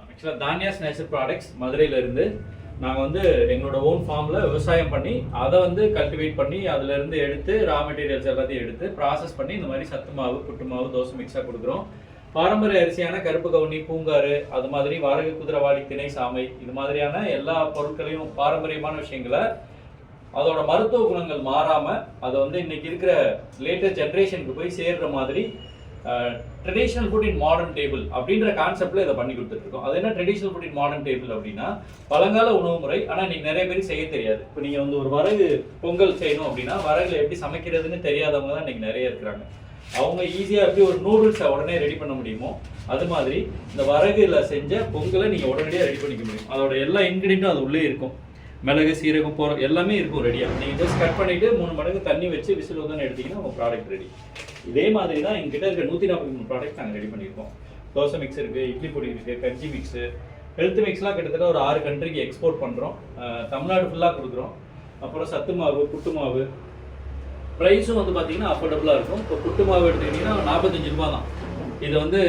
ஆக்சுவலாக Taniya's nature products மதுரையிலேருந்து நாங்கள் வந்து எங்களோட ஓன் ஃபார்மில் விவசாயம் பண்ணி அதை வந்து கல்டிவேட் பண்ணி அதுலேருந்து எடுத்து ரா மெட்டீரியல்ஸ் எல்லாத்தையும் எடுத்து ப்ராசஸ் பண்ணி இந்த மாதிரி சத்து மாவு புட்டு மாவு தோசை மிக்ஸாக கொடுக்குறோம். பாரம்பரிய அரிசியான கருப்பு கவுனி பூங்காறு அது மாதிரி வரகு குதிரைவாளி திணை சாமை இது மாதிரியான எல்லா பொருட்களையும் பாரம்பரியமான விஷயங்களை அதோட மருத்துவ குணங்கள் மாறாமல் அதை வந்து இன்னைக்கு இருக்கிற லேட்டஸ்ட் ஜென்ரேஷனுக்கு போய் சேர்ற மாதிரி ட்ரெடிஷ்னல் ஃபுட் இன் மாடர்ன் டேபிள் அப்படின்ற கான்செப்ட்ல இதை பண்ணி கொடுத்துருக்கோம். அது என்ன ட்ரெடிஷ்னல் ஃபுட் இன் மாடர்ன் டேபிள் அப்படின்னா பழங்கால உணவு முறை, ஆனால் இன்னைக்கு நிறைய பேர் செய்ய தெரியாது. இப்போ நீங்கள் வந்து ஒரு வரகு பொங்கல் செய்யணும் அப்படின்னா வரகுல எப்படி சமைக்கிறதுன்னு தெரியாதவங்க தான் இன்னைக்கு நிறைய இருக்கிறாங்க. அவங்க ஈஸியாக எப்படி ஒரு நூடுல்ஸை உடனே ரெடி பண்ண முடியுமோ அது மாதிரி இந்த வரகுல செஞ்ச பொங்கலை நீங்கள் உடனடியாக ரெடி பண்ணிக்க முடியும். அதோட எல்லா இன்க்ரீடியண்ட்டும் அது உள்ளே இருக்கும். மிளகு சீரகம் போகிற எல்லாமே இருக்கும் ரெடியாக. நீங்கள் ஜஸ்ட் கட் பண்ணிவிட்டு 3 மடங்கு தண்ணி வச்சு விசில் வந்து எடுத்திங்கன்னா உங்கள் ப்ராடக்ட் ரெடி. இதே மாதிரி தான் எங்ககிட்ட இருக்க 143 ப்ராடக்ட் நாங்கள் ரெடி பண்ணியிருக்கோம். தோசை மிக்ஸ் இருக்குது, இட்லி பொடி இருக்குது, கஞ்சி மிக்ஸு, ஹெல்த் மிக்ஸ்லாம் கிட்டத்தட்ட ஒரு 6 கண்ட்ரிக்கு எக்ஸ்போர்ட் பண்ணுறோம். தமிழ்நாடு ஃபுல்லாக கொடுக்குறோம். அப்புறம் சத்து மாவு, புட்டு மாவு, ப்ரைஸும் வந்து பார்த்தீங்கன்னா அஃபோர்டபுளாக இருக்கும். இப்போ புட்டு மாவு எடுத்துக்கிட்டிங்கன்னா 45 ரூபா தான். இது வந்து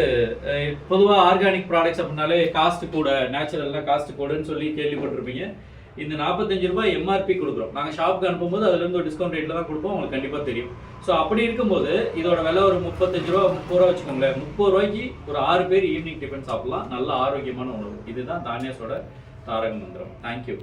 பொதுவாக ஆர்கானிக் ப்ராடக்ட்ஸ் அப்படின்னாலே காஸ்ட்டு கூட, நேச்சுரல்லாம் காஸ்ட்டு கூடன்னு சொல்லி கேள்விப்பட்டிருப்பீங்க. இந்த 45 ரூபாய் எம்ஆர்பி கொடுக்குறோம். நாங்கள் ஷாப்புக்கு அனுப்பும்போது அதுலேருந்து ஒரு டிஸ்கவுண்ட் ரேட்டில் தான் கொடுப்போம், உங்களுக்கு கண்டிப்பாக தெரியும். ஸோ அப்படி இருக்கும்போது இதோட விலை ஒரு 35 ரூபா 30 ரூபா வச்சுக்கோங்களேன். 30 ரூபாய்க்கு ஒரு 6 பேர் ஈவினிங் டிஃபன் சாப்பிடலாம். நல்ல ஆரோக்கியமான உணவு. இதுதான் தானியாஸோட தாரக மந்திரம். தேங்க்யூ.